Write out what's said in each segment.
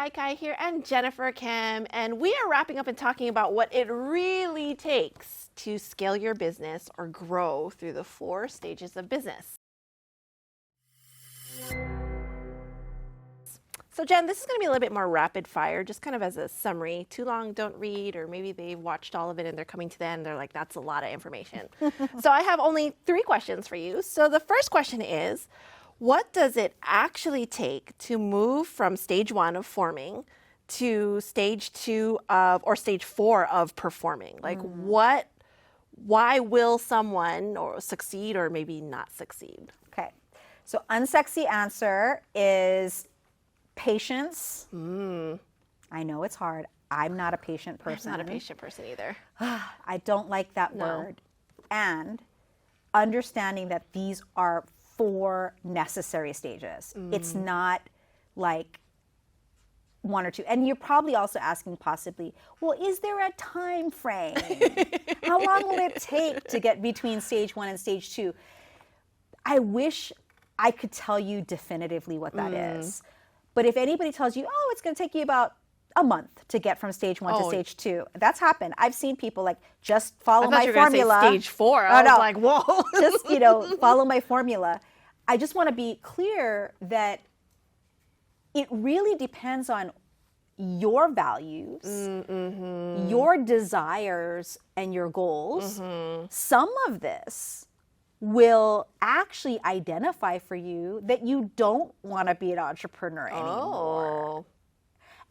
Kai here and Jennifer Kim, and we are wrapping up and talking about what it really takes to scale your business or grow through the 4 stages of business. So Jen, this is going to be a little bit more rapid fire, just kind of as a summary. Too long, don't read, or maybe they've watched all of it and they're coming to the end. They're like, that's a lot of information. So I have only 3 questions for you. So the first question is, what does it actually take to move from stage 1 of forming to stage 2 of, or stage 4 of performing? Like why will someone or succeed or maybe not succeed? Okay, so unsexy answer is patience. I know it's hard. I'm not a patient person. I'm not a patient person either. I don't like that word. And understanding that these are 4 necessary stages. It's not like 1 or 2. And you're probably also asking possibly, well, is there a time frame? How long will it take to get between stage 1 and stage 2? I wish I could tell you definitively what that is. But if anybody tells you, oh, it's going to take you about a month to get from stage 1 to stage 2, that's happened. I've seen people like, just follow my formula. Say stage 4. I was like, whoa. Just, follow my formula. I just want to be clear that it really depends on your values, your desires, and your goals. Some of this will actually identify for you that you don't want to be an entrepreneur anymore.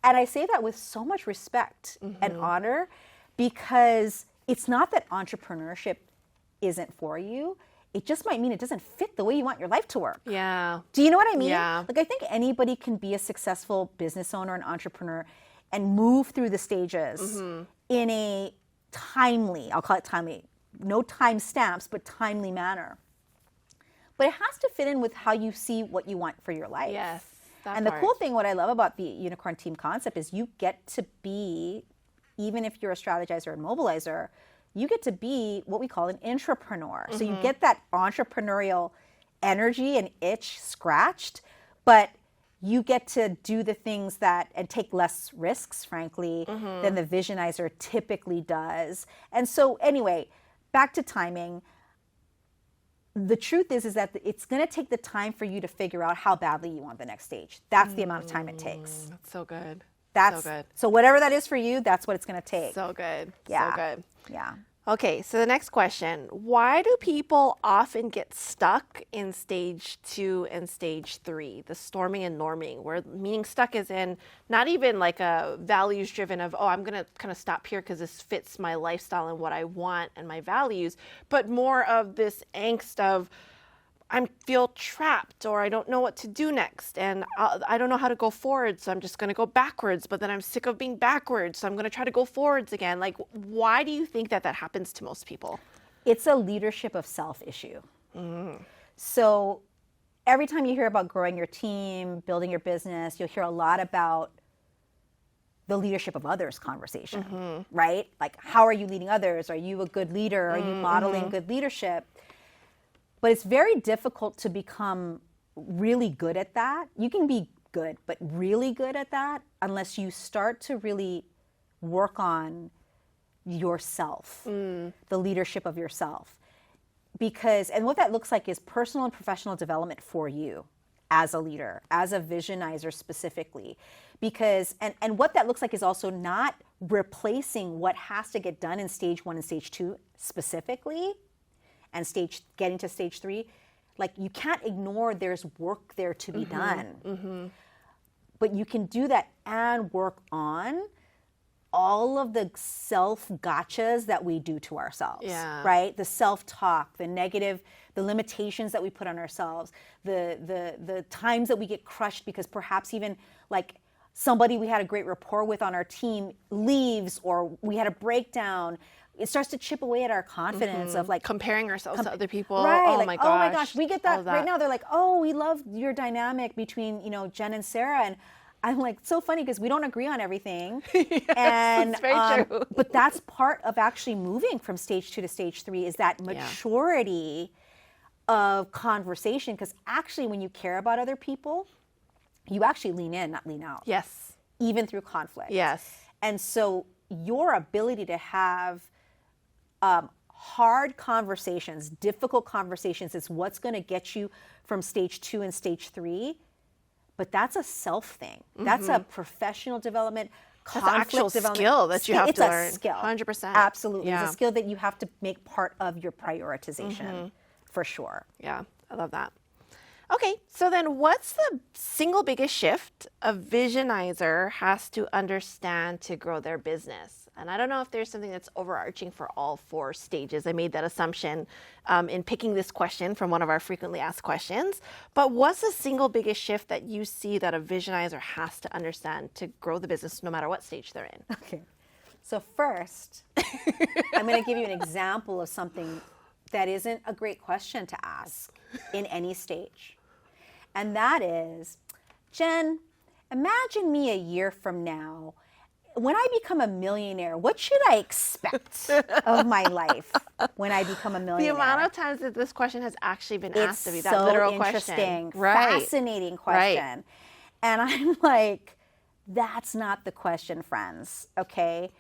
And I say that with so much respect and honor, because it's not that entrepreneurship isn't for you. It just might mean it doesn't fit the way you want your life to work. Yeah. Do you know what I mean? Yeah. Like, I think anybody can be a successful business owner and entrepreneur and move through the stages in a timely, I'll call it timely, no time stamps, but timely manner. But it has to fit in with how you see what you want for your life. Yes. And the cool thing, what I love about the unicorn team concept is you get to be, even if you're a strategizer and mobilizer, you get to be what we call an intrapreneur. So you get that entrepreneurial energy and itch scratched, but you get to do the things that, and take less risks, frankly, than the visionizer typically does. And so anyway, back to timing. The truth is that it's going to take the time for you to figure out how badly you want the next stage. That's the amount of time it takes. That's so good. That's so good. So whatever that is for you, that's what it's going to take. So good. Yeah. So good. Yeah. Okay, so the next question. Why do people often get stuck in stage 2 and stage 3, the storming and norming, where meaning stuck is in not even like a values driven of, oh, I'm going to kind of stop here because this fits my lifestyle and what I want and my values, but more of this angst of, I feel trapped, or I don't know what to do next, and I don't know how to go forward, so I'm just going to go backwards, but then I'm sick of being backwards, so I'm going to try to go forwards again. Like, why do you think that happens to most people? It's a leadership of self issue. So every time you hear about growing your team, building your business, you'll hear a lot about the leadership of others conversation, right? Like, how are you leading others? Are you a good leader? Are you modeling good leadership? But it's very difficult to become really good at that. You can be good, but really good at that, unless you start to really work on yourself, the leadership of yourself. Because, and what that looks like is personal and professional development for you as a leader, as a visionizer specifically. Because, and what that looks like is also not replacing what has to get done in stage 1 and stage 2 specifically, and getting to stage 3, like, you can't ignore there's work there to be done. But you can do that and work on all of the self-gotchas that we do to ourselves, right? The self-talk, the negative, the limitations that we put on ourselves, the times that we get crushed because perhaps even like somebody we had a great rapport with on our team leaves, or we had a breakdown. It starts to chip away at our confidence of like comparing ourselves to other people. Right, Oh, like, my gosh. oh my gosh, we get that right now. They're like, oh, we love your dynamic between, Jen and Sarah. And I'm like, so funny because we don't agree on everything. Yes, and that's very true. But that's part of actually moving from stage 2 to stage 3 is that maturity of conversation. Because actually when you care about other people, you actually lean in, not lean out. Yes. even through conflict. Yes. And so your ability to have hard conversations, difficult conversations is what's going to get you from stage 2 and stage 3. But that's a self thing. That's a professional development, That's an actual development skill that you have to learn. It's a skill. 100%. Absolutely. Yeah. It's a skill that you have to make part of your prioritization, for sure. Yeah, I love that. Okay, so then what's the single biggest shift a visionizer has to understand to grow their business? And I don't know if there's something that's overarching for all 4 stages. I made that assumption in picking this question from one of our frequently asked questions. But what's the single biggest shift that you see that a visionizer has to understand to grow the business no matter what stage they're in? Okay. So first, I'm going to give you an example of something that isn't a great question to ask in any stage. And that is, Jen, imagine me a year from now. When I become a millionaire, what should I expect of my life when I become a millionaire? The amount of times that this question has actually been asked of you, that so literal interesting, question. Right. Fascinating question. Right. And I'm like, that's not the question, friends, okay?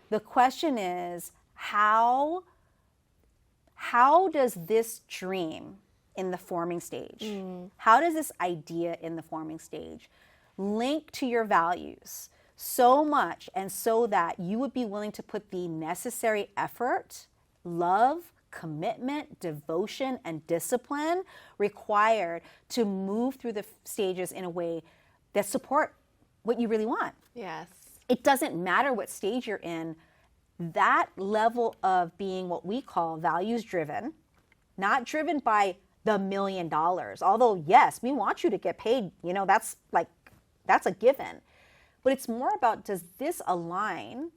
The question is, how does this dream in the forming stage, how does this idea in the forming stage link to your values so much and so that you would be willing to put the necessary effort, love, commitment, devotion, and discipline required to move through the stages in a way that support what you really want? Yes. It doesn't matter what stage you're in. That level of being what we call values driven, not driven by the $1 million. Although, yes, we want you to get paid, that's a given. But it's more about, does this align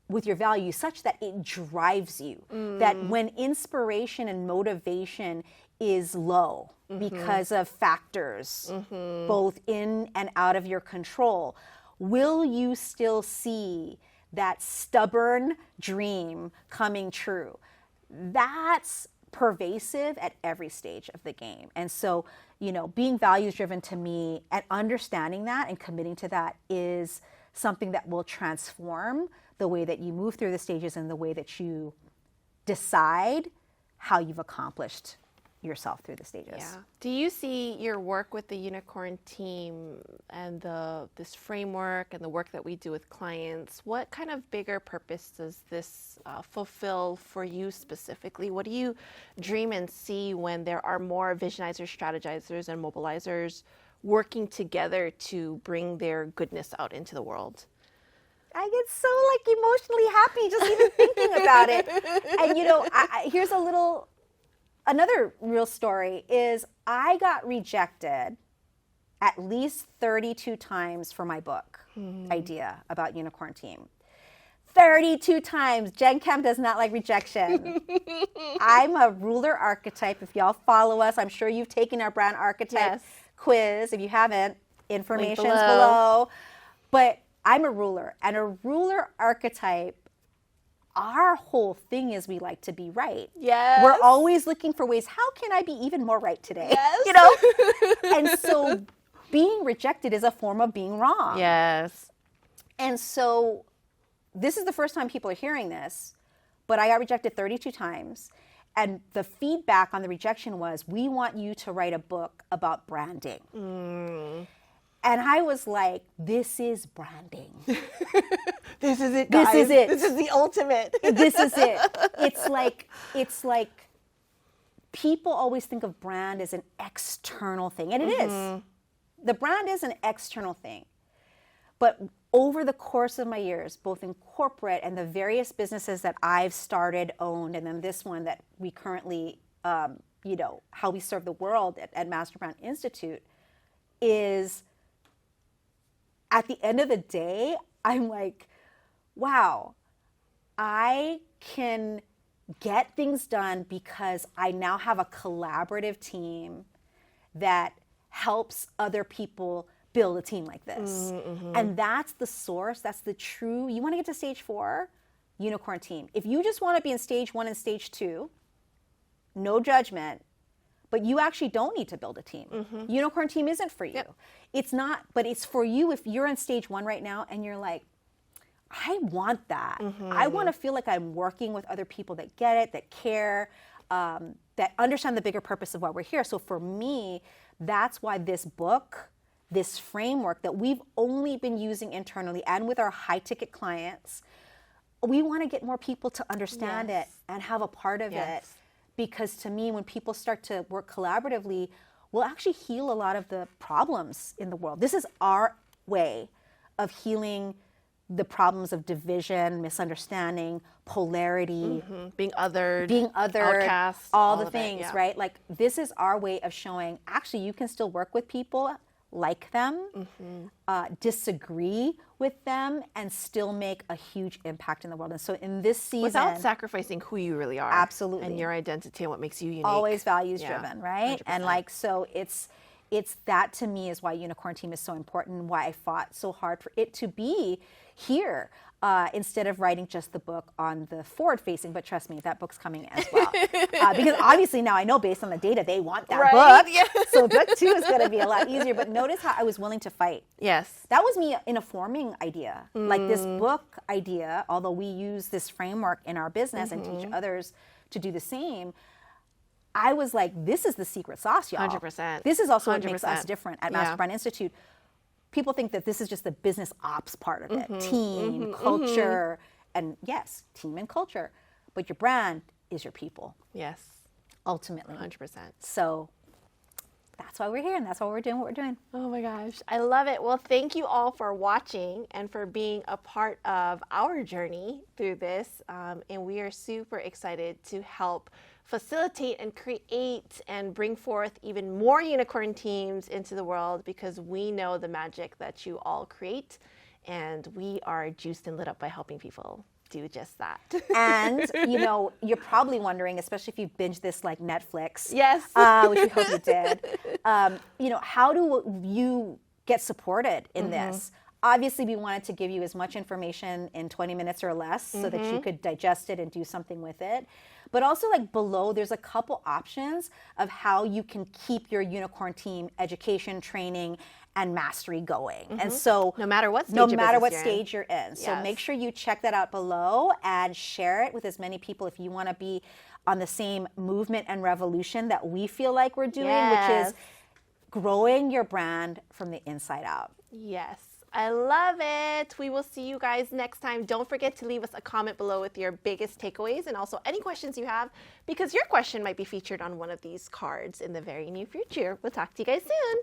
with your values such that it drives you? That when inspiration and motivation is low because of factors, both in and out of your control, will you still see that stubborn dream coming true? That's pervasive at every stage of the game. And so, being values driven to me and understanding that and committing to that is something that will transform the way that you move through the stages and the way that you decide how you've accomplished yourself through the stages. Yeah. Do you see your work with the Unicorn team and this framework and the work that we do with clients? What kind of bigger purpose does this fulfill for you specifically? What do you dream and see when there are more visionizers, strategizers, and mobilizers working together to bring their goodness out into the world? I get so emotionally happy just even thinking about it. And here's another real story is I got rejected at least 32 times for my book idea about Unicorn Team. 32 times. Jen Kem does not like rejection. I'm a ruler archetype. If y'all follow us, I'm sure you've taken our Brand Archetype quiz. If you haven't, information's below. But I'm a ruler, and a ruler archetype, our whole thing is we like to be right. Yes. We're always looking for ways, how can I be even more right today? Yes. And so being rejected is a form of being wrong. Yes. And so this is the first time people are hearing this, but I got rejected 32 times. And the feedback on the rejection was, we want you to write a book about branding. And I was like, this is branding. This is it, guys. This is it. This is the ultimate. This is it. It's like people always think of brand as an external thing. And it is. The brand is an external thing. But over the course of my years, both in corporate and the various businesses that I've started, owned, and then this one that we currently, how we serve the world at Master Brand Institute, is at the end of the day, I'm like, wow, I can get things done because I now have a collaborative team that helps other people build a team like this. And that's the source, that's the true, you want to get to stage 4, Unicorn Team. If you just want to be in stage 1 and stage 2, no judgment, but you actually don't need to build a team. Unicorn team isn't for you. It's not, but it's for you if you're in stage 1 right now and you're like, I want that. I want to feel like I'm working with other people that get it, that care, that understand the bigger purpose of why we're here. So for me, that's why this book, this framework that we've only been using internally and with our high ticket clients, we want to get more people to understand it and have a part of it. Because to me, when people start to work collaboratively, we'll actually heal a lot of the problems in the world. This is our way of healing the problems of division, misunderstanding, polarity, being othered, outcast, all the things, it, right? Like this is our way of showing actually you can still work with people like them, disagree with them, and still make a huge impact in the world. And so in this season, without sacrificing who you really are, absolutely, and your identity and what makes you unique, always values driven, right? 100%. And like so, it's that to me is why Unicorn Team is so important, and why I fought so hard for it to be here. Instead of writing just the book on the forward facing, but trust me, that book's coming as well. Because obviously now I know based on the data, they want that book. Yeah. So book 2 is going to be a lot easier. But notice how I was willing to fight. Yes. That was me in a forming idea. Like this book idea, although we use this framework in our business and teach others to do the same, I was like, this is the secret sauce, y'all. 100%. This is also 100%. what makes us different at Master Brand Institute. People think that this is just the business ops part of it, team, culture, and yes, team and culture, but your brand is your people. Yes. Ultimately. 100%. So that's why we're here, and that's why we're doing what we're doing. Oh my gosh, I love it. Well, thank you all for watching and for being a part of our journey through this. And we are super excited to help facilitate and create and bring forth even more unicorn teams into the world, because we know the magic that you all create, and we are juiced and lit up by helping people do just that. And you know, you're probably wondering, especially if you binge this like Netflix, which we hope you did, you know, how do you get supported in this? Obviously, we wanted to give you as much information in 20 minutes or less so that you could digest it and do something with it. But also, like below, there's a couple options of how you can keep your unicorn team education, training, and mastery going. And so no matter what stage you're in. So make sure you check that out below and share it with as many people if you want to be on the same movement and revolution that we feel like we're doing, which is growing your brand from the inside out. Yes. I love it. We will see you guys next time. Don't forget to leave us a comment below with your biggest takeaways and also any questions you have, because your question might be featured on one of these cards in the very near future. We'll talk to you guys soon.